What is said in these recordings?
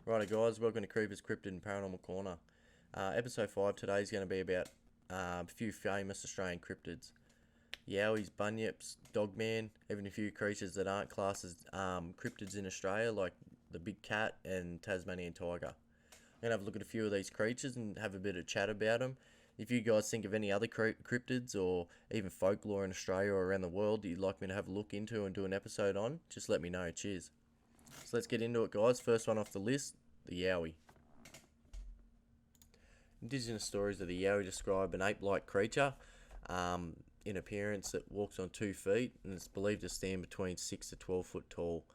Righto guys, welcome to Creepers, Cryptid and Paranormal Corner. Episode 5 today is going to be about a few famous Australian cryptids. Yowies, bunyips, dogman, even a few creatures that aren't classed as cryptids in Australia, like the big cat and Tasmanian tiger. I'm going to have a look at a few of these creatures and have a bit of chat about them. If you guys think of any other cryptids or even folklore in Australia or around the world that you'd like me to have a look into and do an episode on, just let me know. Cheers. So let's get into it, guys. First one off the list, the Yowie. Indigenous stories of the Yowie describe an ape-like creature in appearance that walks on 2 feet and is believed to stand between 6 to 12 foot tall.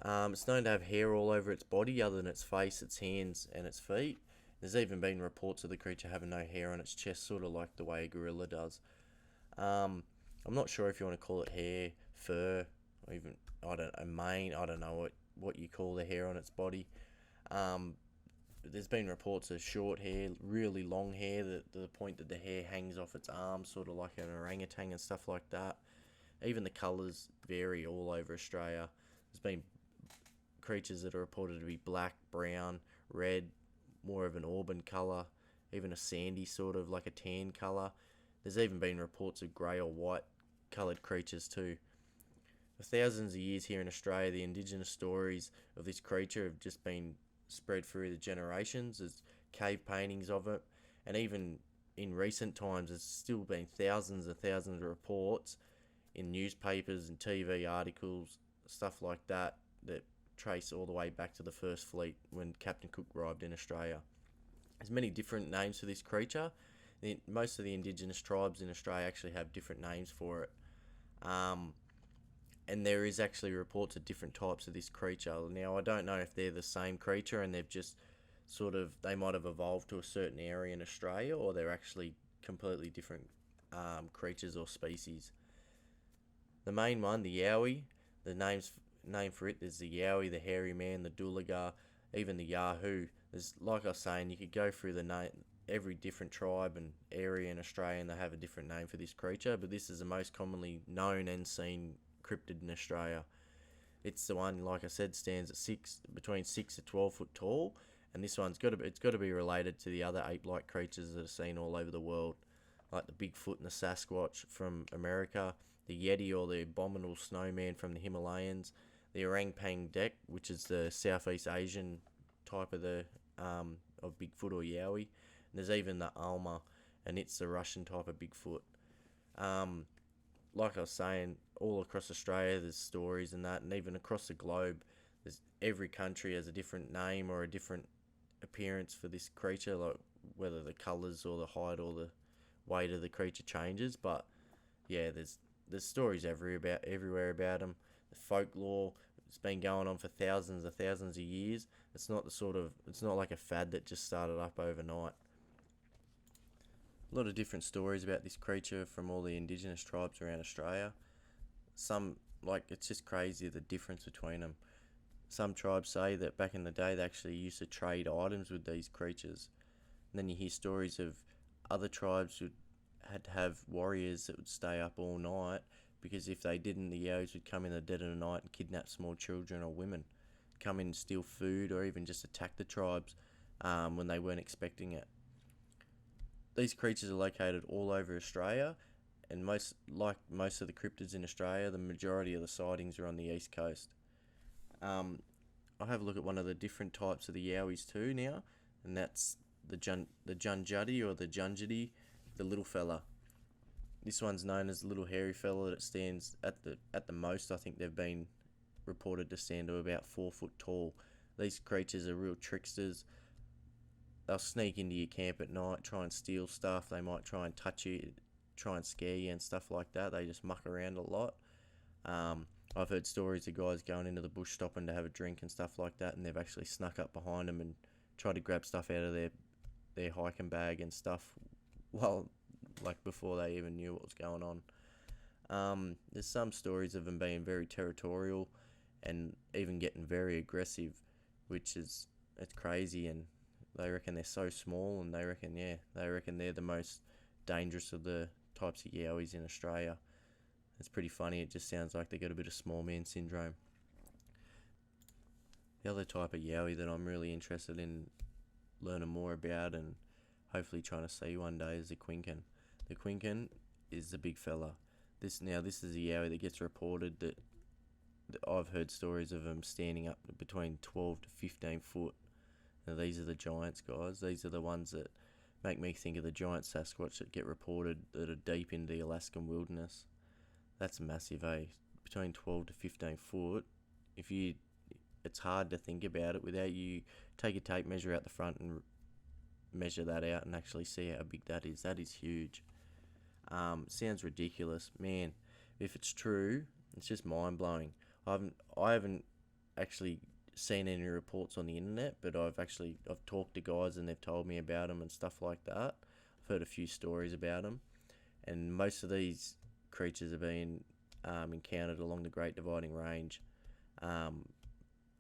It's known to have hair all over its body other than its face, its hands and its feet. There's even been reports of the creature having no hair on its chest, sort of like the way a gorilla does. I'm not sure if you want to call it hair, fur, or even a mane. I don't know what you call the hair on its body. There's been reports of short hair, really long hair, to the point that the hair hangs off its arms, sort of like an orangutan and stuff like that. Even the colours vary all over Australia. There's been creatures that are reported to be black, brown, red, more of an auburn colour, even a sandy sort of like a tan colour. There's even been reports of grey or white coloured creatures too. For thousands of years here in Australia, the indigenous stories of this creature have just been spread through the generations. There's cave paintings of it, and even in recent times there's still been thousands and thousands of reports in newspapers and TV articles, stuff like that, that trace all the way back to the first fleet when Captain Cook arrived in Australia. There's many different names for this creature. Most of the indigenous tribes in Australia actually have different names for it. And there is actually reports of different types of this creature. Now, I don't know if they're the same creature and they've just they might have evolved to a certain area in Australia, or they're actually completely different creatures or species. The main one, the Yowie, the name for it is the Yowie, the hairy man, the Dooligar, even the Yahoo. There's, like I was saying, you could go through every different tribe and area in Australia and they have a different name for this creature, but this is the most commonly known and seen cryptid in Australia. It's the one, like I said, stands at between 6 to 12 foot tall, and this one's got to be related to the other ape-like creatures that are seen all over the world, like the Bigfoot and the Sasquatch from America, the Yeti or the abominable snowman from the Himalayas, the orangutan dek, which is the Southeast Asian type of of Bigfoot or Yowie, and there's even the Alma, and it's the Russian type of Bigfoot. Like I was saying, all across Australia there's stories and that, and even across the globe, every country has a different name or a different appearance for this creature, like whether the colours or the height or the weight of the creature changes. But yeah, there's stories everywhere about them. The folklore, it's been going on for thousands of years. It's not like a fad that just started up overnight. A lot of different stories about this creature from all the indigenous tribes around Australia. It's just crazy the difference between them. Some tribes say that back in the day they actually used to trade items with these creatures. And then you hear stories of other tribes who had to have warriors that would stay up all night, because if they didn't, the Yowies would come in the dead of the night and kidnap small children or women, come in and steal food, or even just attack the tribes when they weren't expecting it. These creatures are located all over Australia, and most of the cryptids in Australia, the majority of the sightings are on the east coast. I'll have a look at one of the different types of the Yowies too now, and that's the Junjuddy or the Junjidi, the little fella. This one's known as the little hairy fella that stands at the most. I think they've been reported to stand to about 4 foot tall. These creatures are real tricksters. They'll sneak into your camp at night, try and steal stuff. They might try and touch you, try and scare you and stuff like that. They just muck around a lot. I've heard stories of guys going into the bush, stopping to have a drink and stuff like that, and they've actually snuck up behind them and tried to grab stuff out of their hiking bag and stuff, before they even knew what was going on. There's some stories of them being very territorial and even getting very aggressive, it's crazy. And they reckon they're so small, and they reckon they're the most dangerous of the types of Yowies in Australia. It's pretty funny. It just sounds like they got a bit of small man syndrome. The other type of yowie that I'm really interested in learning more about and hopefully trying to see one day is the quinkin. The quinkin is the big fella. This is a yowie that gets reported that I've heard stories of them standing up between 12 to 15 foot. Now these are the giants, guys. These are the ones that make me think of the giant Sasquatch that get reported that are deep in the Alaskan wilderness. That's massive, eh? Between 12 to 15 foot. It's hard to think about it without you take a tape measure out the front and measure that out and actually see how big that is. That is huge. Sounds ridiculous, man. If it's true, it's just mind blowing. I haven't actually seen any reports on the internet, but I've talked to guys and they've told me about them and stuff like that. I've heard a few stories about them, and most of these creatures have been encountered along the Great Dividing Range,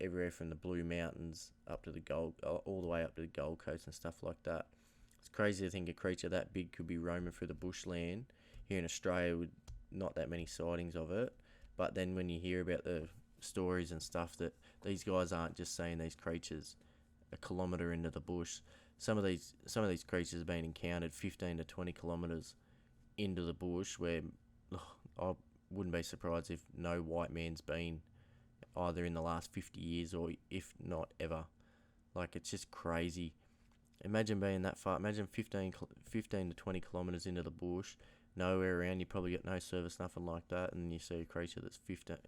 everywhere from the Blue Mountains up to all the way up to the Gold Coast and stuff like that. It's crazy to think a creature that big could be roaming through the bushland here in Australia with not that many sightings of it. But then when you hear about the stories and stuff, that these guys aren't just seeing these creatures a kilometre into the bush. Some of these creatures have been encountered 15 to 20 kilometres into the bush, where I wouldn't be surprised if no white man's been either in the last 50 years or if not ever. Like, it's just crazy. Imagine being that far. Imagine 15 to 20 kilometres into the bush, nowhere around. You probably got no service, nothing like that, and you see a creature that's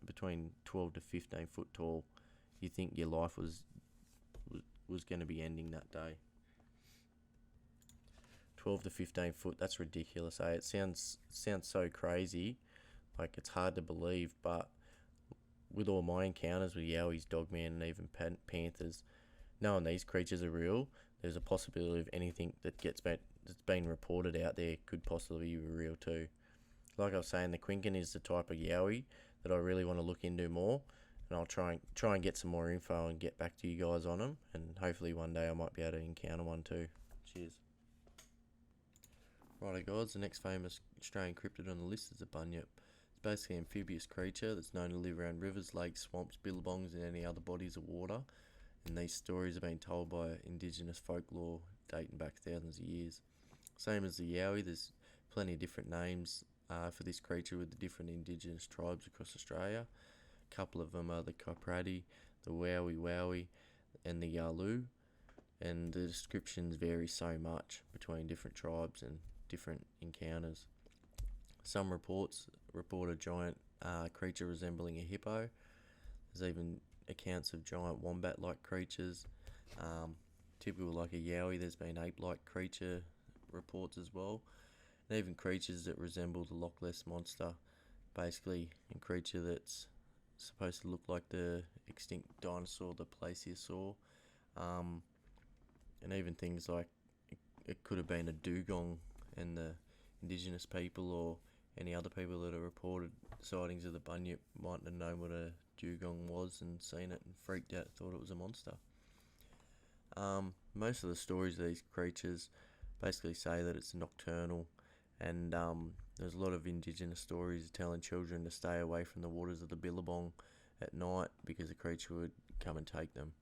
between 12 to 15 foot tall. You think your life was going to be ending that day. 12 to 15 foot, that's ridiculous, eh? It sounds so crazy, like it's hard to believe, but with all my encounters with yowies, dogman, and even panthers, knowing these creatures are real, there's a possibility of anything that's been reported out there could possibly be real too. Like I was saying, the quinkin is the type of yowie that I really want to look into more, and I'll try and get some more info and get back to you guys on them, and hopefully one day I might be able to encounter one too. Cheers. Righto guys, the next famous Australian cryptid on the list is a bunyip. It's basically an amphibious creature that's known to live around rivers, lakes, swamps, billabongs and any other bodies of water, and these stories have been told by indigenous folklore dating back thousands of years. Same as the yowie, there's plenty of different names for this creature with the different indigenous tribes across Australia. A couple of them are the Kapradi, the Wowie Wowie and the Yalu, and the descriptions vary so much between different tribes and different encounters. Some reports report a giant creature resembling a hippo. There's even accounts of giant wombat-like creatures. Typical like a yowie, there's been ape-like creature reports as well. And even creatures that resemble the Loch Ness Monster. Basically a creature that's supposed to look like the extinct dinosaur, the plesiosaur. And even things like it could have been a dugong, and the indigenous people or any other people that have reported sightings of the bunyip mightn't have known what a dugong was and seen it and freaked out, thought it was a monster. Most of the stories of these creatures basically say that it's nocturnal, and there's a lot of indigenous stories telling children to stay away from the waters of the billabong at night because the creature would come and take them.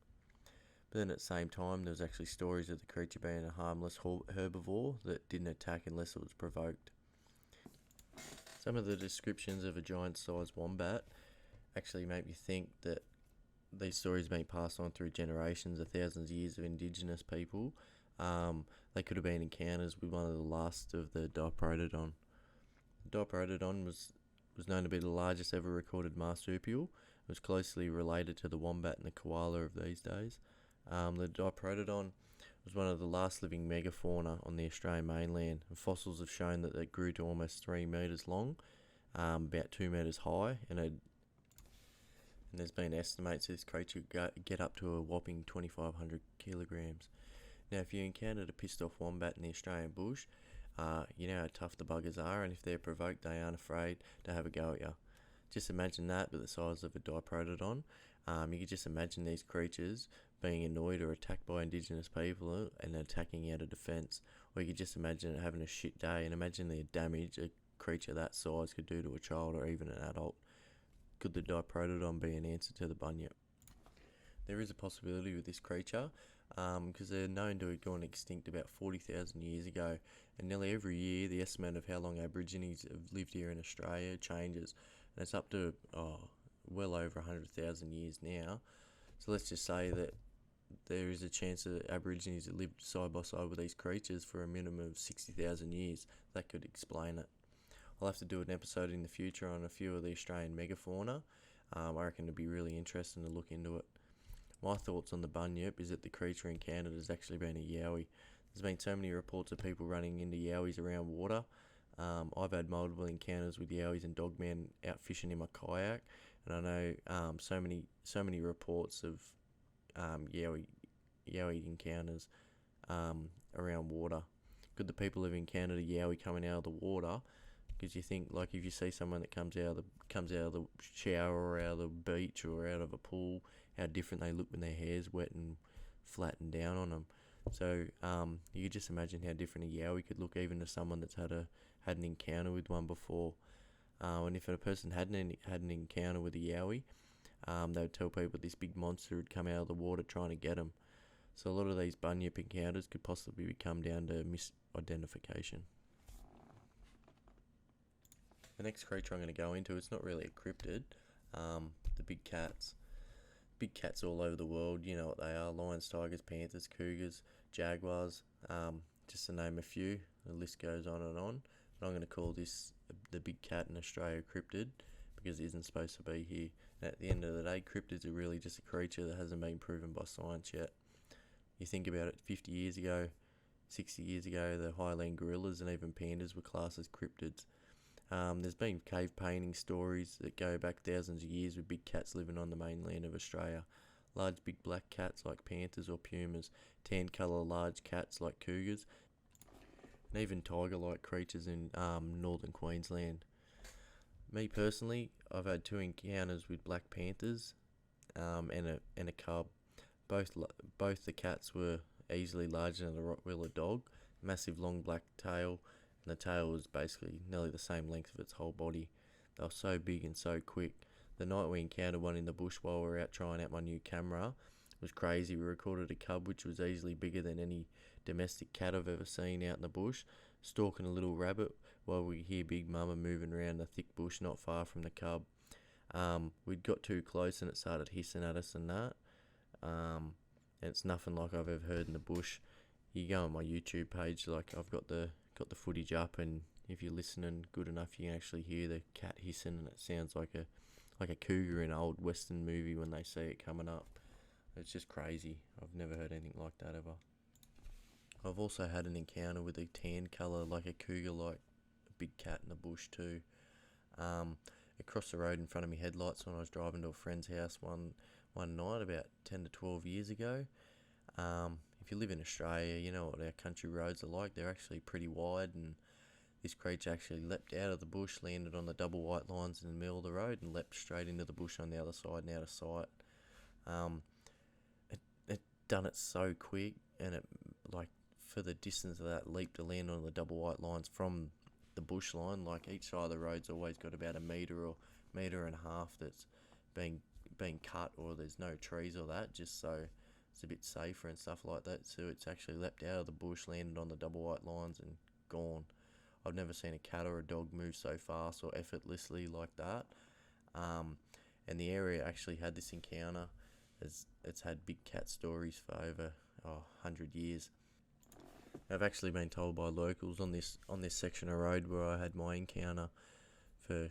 But then at the same time, there's actually stories of the creature being a harmless herbivore that didn't attack unless it was provoked. Some of the descriptions of a giant-sized wombat actually make me think that these stories have been passed on through generations of thousands of years of indigenous people. They could have been encounters with one of the last of the Diprotodon. The Diprotodon was known to be the largest ever recorded marsupial. It was closely related to the wombat and the koala of these days. The Diprotodon was one of the last living megafauna on the Australian mainland, and fossils have shown that it grew to almost 3 metres long, about 2 metres high, and there's been estimates that this creature get up to a whopping 2,500 kilograms. Now, if you encountered a pissed off wombat in the Australian bush, you know how tough the buggers are, and if they're provoked, they aren't afraid to have a go at you. Just imagine that, but the size of a Diprotodon. You could just imagine these creatures being annoyed or attacked by indigenous people and attacking out of defence. Or you could just imagine it having a shit day, and imagine the damage a creature that size could do to a child or even an adult. Could the Diprotodon be an answer to the bunyip? There is a possibility with this creature, because they're known to have gone extinct about 40,000 years ago, and nearly every year the estimate of how long Aborigines have lived here in Australia changes, and it's up to well over 100,000 years now. So let's just say that there is a chance that Aborigines have lived side by side with these creatures for a minimum of 60,000 years. That could explain it. I'll have to do an episode in the future on a few of the Australian megafauna. I reckon it'd be really interesting to look into it. My thoughts on the bunyip is that the creature encountered has actually been a yowie. There's been so many reports of people running into yowies around water. I've had multiple encounters with yowies and dogmen out fishing in my kayak, and I know so many reports of yowie encounters around water. Could the people have encountered a yowie coming out of the water? Because you think, like, if you see someone that comes out of the shower or out of the beach or out of a pool, how different they look when their hair's wet and flattened down on them. So you could just imagine how different a yowie could look, even to someone that's had an encounter with one before. And if a person hadn't had an encounter with a yowie, they would tell people this big monster had come out of the water trying to get them. So a lot of these bunyip encounters could possibly come down to misidentification. The next creature I'm going to go into, it's not really a cryptid, the big cats. Big cats all over the world, you know what they are: lions, tigers, panthers, cougars, jaguars, just to name a few. The list goes on and on. But I'm going to call this the big cat in Australia cryptid, because it isn't supposed to be here. And at the end of the day, cryptids are really just a creature that hasn't been proven by science yet. You think about it, 50 years ago, 60 years ago, the highland gorillas and even pandas were classed as cryptids. There's been cave painting stories that go back thousands of years with big cats living on the mainland of Australia. Large big black cats like panthers or pumas, tan colour large cats like cougars, and even tiger-like creatures in northern Queensland. Me personally, I've had 2 encounters with black panthers and a cub. Both the cats were easily larger than a Rottweiler dog, massive long black tail, and the tail was basically nearly the same length of its whole body. They were so big and so quick. The night we encountered one in the bush while we were out trying out my new camera was crazy. We recorded a cub which was easily bigger than any domestic cat I've ever seen out in the bush, stalking a little rabbit while we hear Big Mama moving around the thick bush not far from the cub. We'd got too close and it started hissing at us and that. And it's nothing like I've ever heard in the bush. You go on my YouTube page, like I've got the footage up, and if you're listening good enough, you can actually hear the cat hissing, and it sounds like a cougar in an old western movie when they see it coming up. It's just crazy. I've never heard anything like that ever. I've also had an encounter with a tan colour, like a cougar, like a big cat in the bush too. It crossed the road in front of me headlights when I was driving to a friend's house one night about 10 to 12 years ago. If you live in Australia, you know what our country roads are like. They're actually pretty wide, and this creature actually leapt out of the bush, landed on the double white lines in the middle of the road, and leapt straight into the bush on the other side and out of sight. It done it so quick, and it, like, for the distance of that leap to land on the double white lines from the bush line, like each side of the road's always got about a metre or metre and a half that's being cut, or there's no trees or that, just so it's a bit safer and stuff like that. So it's actually leapt out of the bush, landed on the double white lines, and gone. I've never seen a cat or a dog move so fast or effortlessly like that. And the area actually had this encounter. It's had big cat stories for over 100 years. I've actually been told by locals on this section of road where I had my encounter for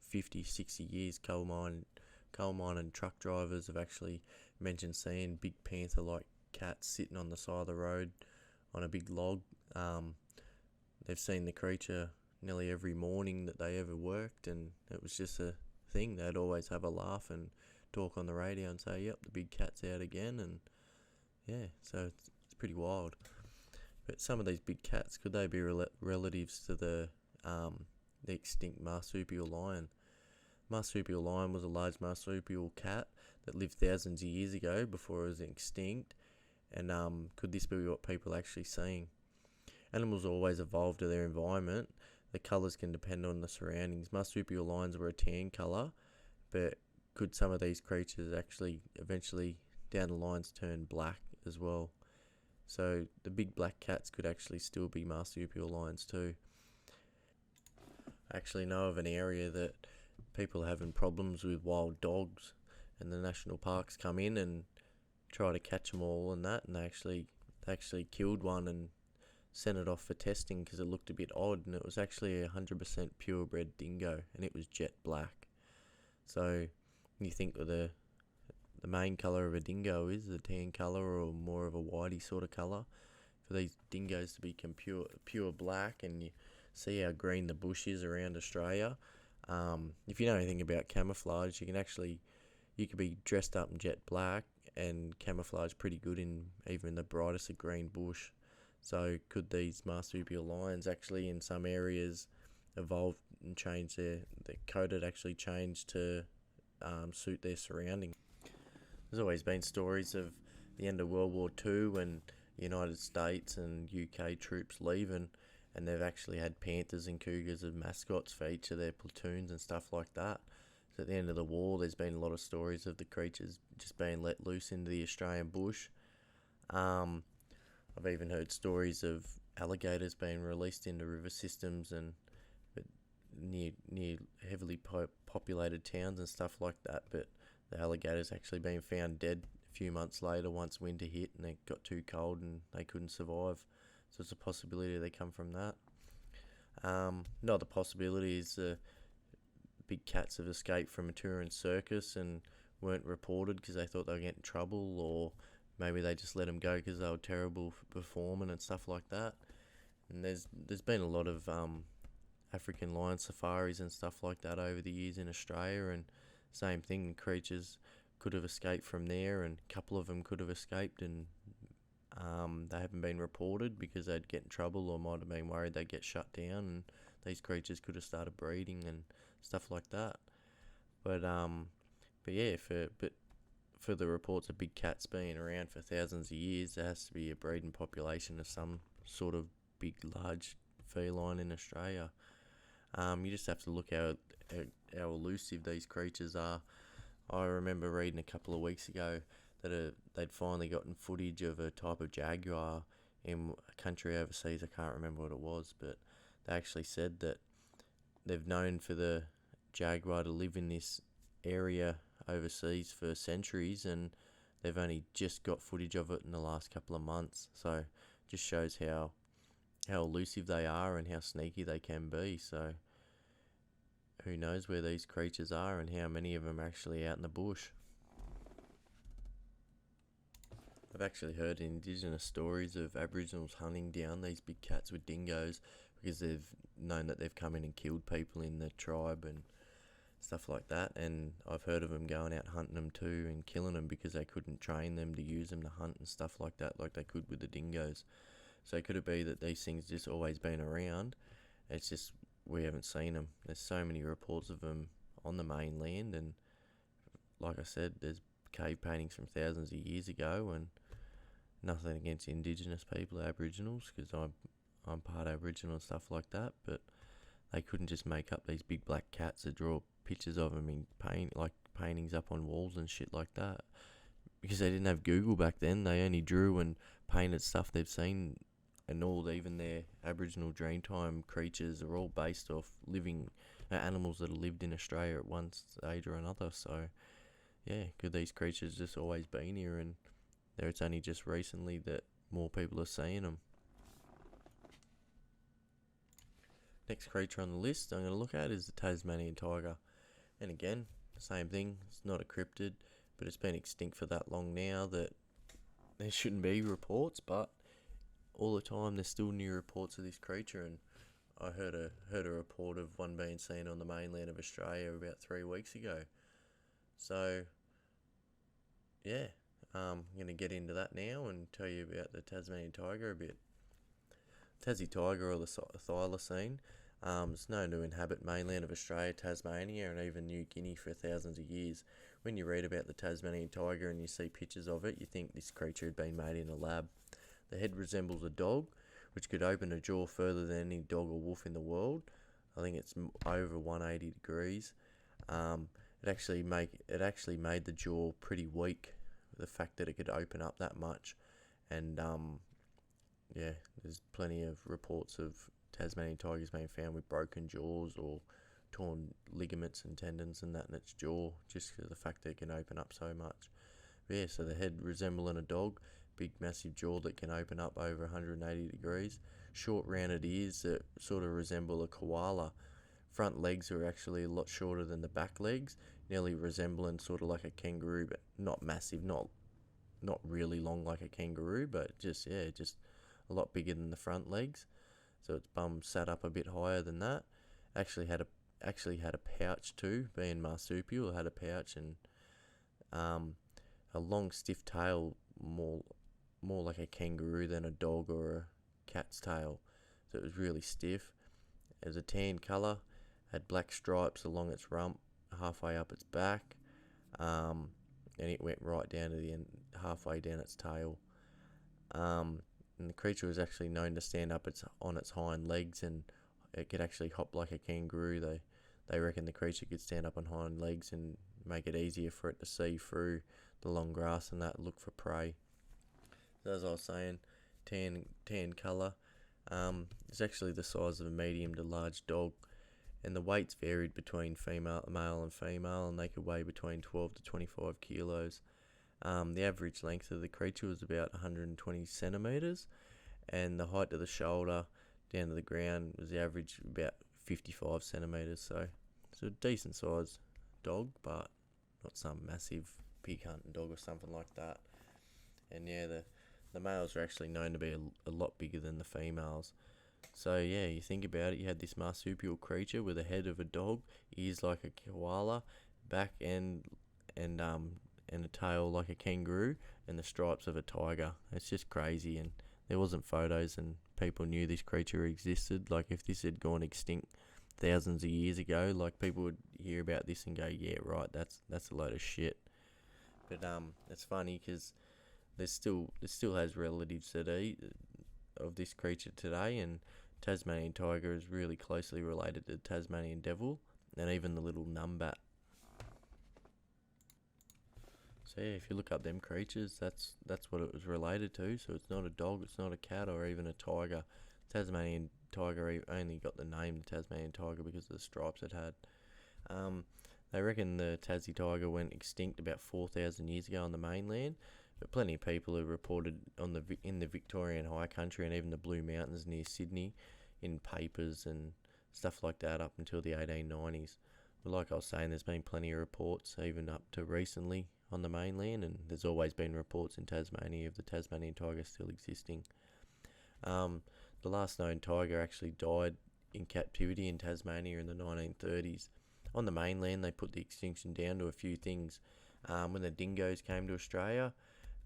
50, 60 years. Coal mine and truck drivers have actually mentioned seeing big panther-like cats sitting on the side of the road on a big log. They've seen the creature nearly every morning that they ever worked, and it was just a thing. They'd always have a laugh and talk on the radio and say, "Yep, the big cat's out again," and yeah, so it's pretty wild. But some of these big cats, could they be relatives to the extinct marsupial lion? Marsupial lion was a large marsupial cat that lived thousands of years ago before it was extinct, and could this be what people are actually seeing? Animals always evolve to their environment. The colours can depend on the surroundings. Marsupial lions were a tan colour, but could some of these creatures actually eventually down the lines turn black as well. So the big black cats could actually still be marsupial lions too. I actually know of an area that people are having problems with wild dogs, and the national parks come in and try to catch them all and that, and they actually killed one and sent it off for testing because it looked a bit odd, and it was actually 100% purebred dingo, and it was jet black. So you think that the main colour of a dingo is the tan colour or more of a whitey sort of colour. For these dingoes to become pure black, and you see how green the bush is around Australia. If you know anything about camouflage, you could be dressed up in jet black and camouflage pretty good in even the brightest of green bush. So could these marsupial lions actually in some areas evolve and change their coat had actually changed to suit their surroundings? There's always been stories of the end of World War II when United States and UK troops leaving, and they've actually had panthers and cougars as mascots for each of their platoons and stuff like that. So at the end of the war, there's been a lot of stories of the creatures just being let loose into the Australian bush. I've even heard stories of alligators being released into river systems and near heavily populated towns and stuff like that. But the alligators actually being found dead a few months later once winter hit and it got too cold and they couldn't survive. So it's a possibility they come from that. Another possibility is big cats have escaped from a touring circus and weren't reported because they thought they were getting in trouble, or maybe they just let them go because they were terrible for performing and stuff like that. And there's been a lot of African lion safaris and stuff like that over the years in Australia, and same thing, creatures could have escaped from there, and a couple of them could have escaped, and they haven't been reported because they'd get in trouble or might have been worried they'd get shut down, and these creatures could have started breeding and stuff like that. But yeah, for the reports of big cats being around for thousands of years, there has to be a breeding population of some sort of big, large feline in Australia. You just have to look how elusive these creatures are. I remember reading a couple of weeks ago that they'd finally gotten footage of a type of jaguar in a country overseas. I can't remember what it was, but they actually said that they've known for the jaguar to live in this area overseas for centuries, and they've only just got footage of it in the last couple of months. So just shows how elusive they are and how sneaky they can be. So who knows where these creatures are and how many of them are actually out in the bush. I've actually heard indigenous stories of Aboriginals hunting down these big cats with dingoes because they've known that they've come in and killed people in the tribe and stuff like that. And I've heard of them going out hunting them too and killing them because they couldn't train them to use them to hunt and stuff like that, like they could with the dingoes. So could it be that these things just always been around? It's just we haven't seen them. There's so many reports of them on the mainland, and like I said, there's cave paintings from thousands of years ago, and nothing against indigenous people, Aboriginals, because I'm part Aboriginal and stuff like that, but they couldn't just make up these big black cats to draw pictures of them in paintings up on walls and shit like that, because they didn't have Google back then. They only drew and painted stuff they've seen, and even their Aboriginal Dreamtime creatures are all based off living animals that have lived in Australia at one stage or another. So yeah, could these creatures just always been here, and it's only just recently that more people are seeing them? Next creature on the list I'm going to look at is the Tasmanian tiger. And again, same thing, it's not a cryptid, but it's been extinct for that long now that there shouldn't be reports, but all the time there's still new reports of this creature. And I heard a report of one being seen on the mainland of Australia about 3 weeks ago. So yeah, I'm going to get into that now and tell you about the Tasmanian tiger a bit. Tassie tiger, or the thylacine, is known to inhabit mainland of Australia, Tasmania, and even New Guinea for thousands of years. When you read about the Tasmanian tiger and you see pictures of it, you think this creature had been made in a lab. The head resembles a dog, which could open a jaw further than any dog or wolf in the world. I think it's over 180 degrees. It actually made the jaw pretty weak the fact that it could open up that much. And yeah, there's plenty of reports of Tasmanian tigers being found with broken jaws or torn ligaments and tendons and that in its jaw, just because of the fact that it can open up so much. But yeah, so the head resembling a dog, big massive jaw that can open up over 180 degrees, short rounded ears that sort of resemble a koala. Front legs are actually a lot shorter than the back legs, nearly resembling sort of like a kangaroo, but not massive, not really long like a kangaroo, but just a lot bigger than the front legs. So its bum sat up a bit higher than that. Actually had a pouch too, being marsupial. It had a pouch and a long stiff tail, more like a kangaroo than a dog or a cat's tail. So it was really stiff. It was a tan colour, had black stripes along its rump, halfway up its back, and it went right down to the end, halfway down its tail. And the creature was actually known to stand up on its hind legs, and it could actually hop like a kangaroo. They reckon the creature could stand up on hind legs and make it easier for it to see through the long grass and that, look for prey. So as I was saying, tan colour. It's actually the size of a medium to large dog, and the weights varied between male and female, and they could weigh between 12 to 25 kilos. The average length of the creature was about 120 centimetres, and the height of the shoulder down to the ground was the average about 55 centimetres. So it's a decent sized dog, but not some massive pig hunting dog or something like that. And yeah, the males are actually known to be a lot bigger than the females. So yeah, you think about it, you had this marsupial creature with a head of a dog, ears like a koala, back and a tail like a kangaroo, and the stripes of a tiger. It's just crazy, and there wasn't photos, and people knew this creature existed. Like if this had gone extinct thousands of years ago, like people would hear about this and go, yeah, right, that's a load of shit. But it's funny because there still has relatives today of this creature today, and Tasmanian tiger is really closely related to Tasmanian devil and even the little numbat. So yeah, if you look up them creatures, that's what it was related to. So it's not a dog, it's not a cat, or even a tiger. Tasmanian tiger only got the name Tasmanian tiger because of the stripes it had. They reckon the Tassie tiger went extinct about 4,000 years ago on the mainland, but plenty of people have reported in the Victorian High Country and even the Blue Mountains near Sydney in papers and stuff like that up until the 1890s. But like I was saying, there's been plenty of reports even up to recently on the mainland, and there's always been reports in Tasmania of the Tasmanian tiger still existing. The last known tiger actually died in captivity in Tasmania in the 1930s. On the mainland, they put the extinction down to a few things. When the dingoes came to Australia,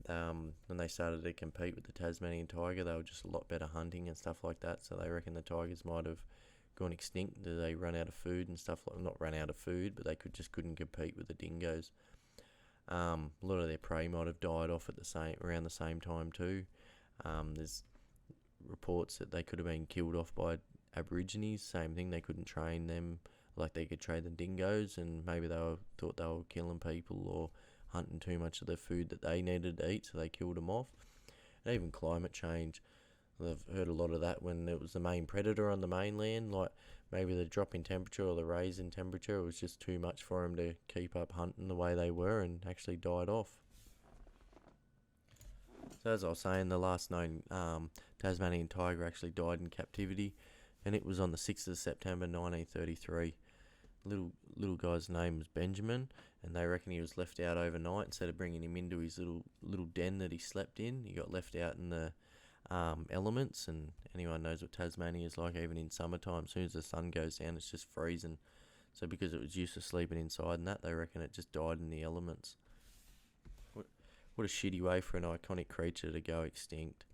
when they started to compete with the Tasmanian tiger, they were just a lot better hunting and stuff like that. So they reckon the tigers might have gone extinct. They run out of food and stuff like, not run out of food, but they couldn't compete with the dingoes. A lot of their prey might have died off at around the same time too. There's reports that they could have been killed off by Aborigines. Same thing, they couldn't train them like they could train the dingoes, and maybe thought they were killing people or hunting too much of the food that they needed to eat, so they killed them off. And even climate change, I've heard a lot of that when it was the main predator on the mainland, like maybe the drop in temperature or the raise in temperature was just too much for them to keep up hunting the way they were, and actually died off. So as I was saying, the last known Tasmanian tiger actually died in captivity, and it was on the 6th of September 1933. Little guy's name was Benjamin, and they reckon he was left out overnight. Instead of bringing him into his little den that he slept in, he got left out in the elements, and anyone knows what Tasmania is like, even in summertime. As soon as the sun goes down, it's just freezing. So because it was used to sleeping inside and that, they reckon it just died in the elements. What a shitty way for an iconic creature to go extinct.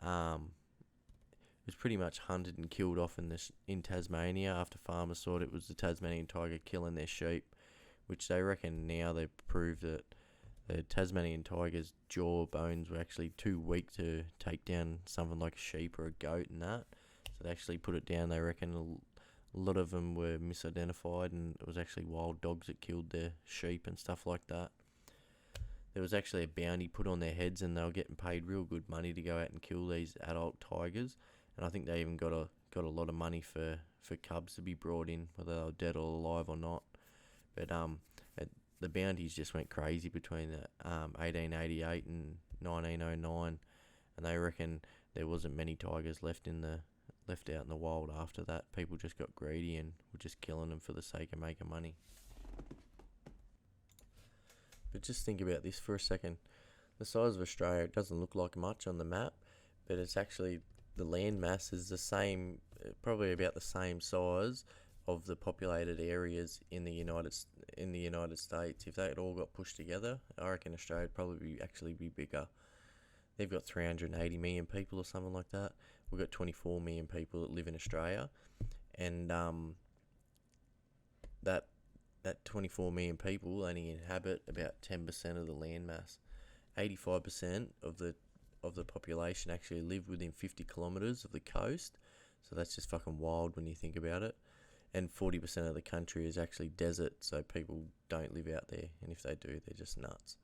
It was pretty much hunted and killed off in Tasmania after farmers thought it was the Tasmanian tiger killing their sheep, which they reckon now they've proved that the Tasmanian tiger's jaw bones were actually too weak to take down something like a sheep or a goat and that. So they actually put it down. They reckon a lot of them were misidentified, and it was actually wild dogs that killed their sheep and stuff like that. there was actually a bounty put on their heads, and they were getting paid real good money to go out and kill these adult tigers. And I think they even got a lot of money for cubs to be brought in, whether they were dead or alive or not. But the bounties just went crazy between 1888 and 1909, and they reckon there wasn't many tigers left out in the wild after that. People just got greedy and were just killing them for the sake of making money. But just think about this for a second. The size of Australia, it doesn't look like much on the map, but it's actually, the land mass is the same, probably about the same size of the populated areas in the United States. If they had all got pushed together, I reckon Australia would probably actually be bigger. They've got 380 million people or something like that. We've got 24 million people that live in Australia, and that 24 million people only inhabit about 10% of the land mass. 85% of the population actually live within 50 kilometres of the coast, so that's just fucking wild when you think about it. And 40% of the country is actually desert, so people don't live out there, and if they do, they're just nuts.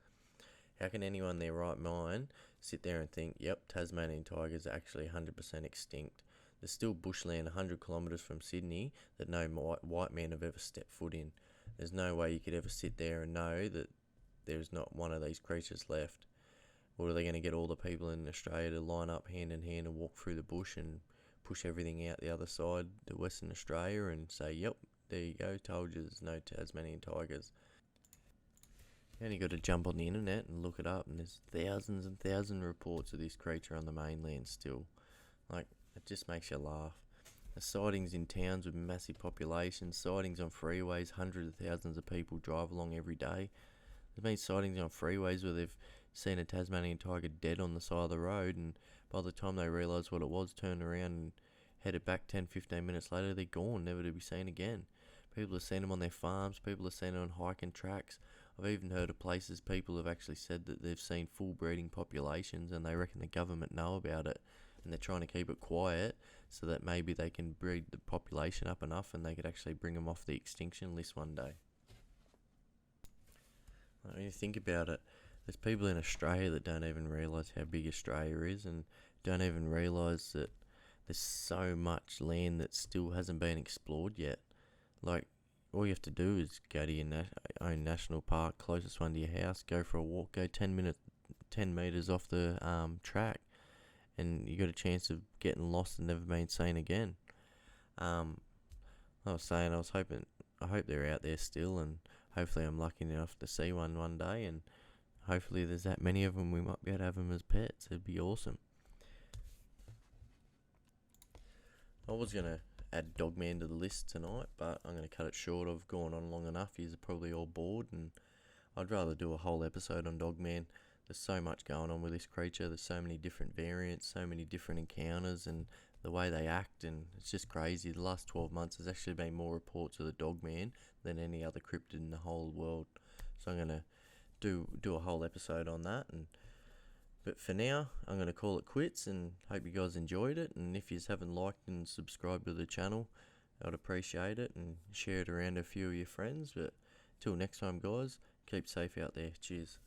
How can anyone in their right mind sit there and think, yep, Tasmanian tigers are actually 100% extinct? There's still bushland 100 kilometres from Sydney that no white man have ever stepped foot in. There's no way you could ever sit there and know that there's not one of these creatures left. Or are they going to get all the people in Australia to line up hand in hand and walk through the bush and push everything out the other side to Western Australia and say, yep, there you go, told you there's no Tasmanian tigers? You only got to jump on the internet and look it up, and there's thousands and thousands of reports of this creature on the mainland still. Like, it just makes you laugh. The sightings in towns with massive populations, sightings on freeways, hundreds of thousands of people drive along every day. There's been sightings on freeways where they've seen a Tasmanian tiger dead on the side of the road, and by the time they realise what it was, turned around and headed back 10-15 minutes later, they're gone, never to be seen again. People have seen them on their farms, people have seen them on hiking tracks. I've even heard of places people have actually said that they've seen full breeding populations, and they reckon the government know about it, and they're trying to keep it quiet so that maybe they can breed the population up enough and they could actually bring them off the extinction list one day. When you think about it, there's people in Australia that don't even realise how big Australia is, and don't even realise that there's so much land that still hasn't been explored yet. Like, all you have to do is go to your own national park, closest one to your house, go for a walk, go 10 metres off the track, and you got a chance of getting lost and never being seen again. I hope they're out there still, and hopefully I'm lucky enough to see one day, and hopefully there's that many of them we might be able to have them as pets. It'd be awesome. I was going to add Dogman to the list tonight, but I'm going to cut it short. I've gone on long enough. You're probably all bored, and I'd rather do a whole episode on Dogman. There's so much going on with this creature. There's so many different variants, so many different encounters, and the way they act, and it's just crazy. The last 12 months there's actually been more reports of the Dogman than any other cryptid in the whole world. So I'm going to do a whole episode on that, but for now, I'm going to call it quits, and hope you guys enjoyed it. And if you haven't liked and subscribed to the channel, I'd appreciate it, and share it around a few of your friends. But till next time, guys, keep safe out there. Cheers.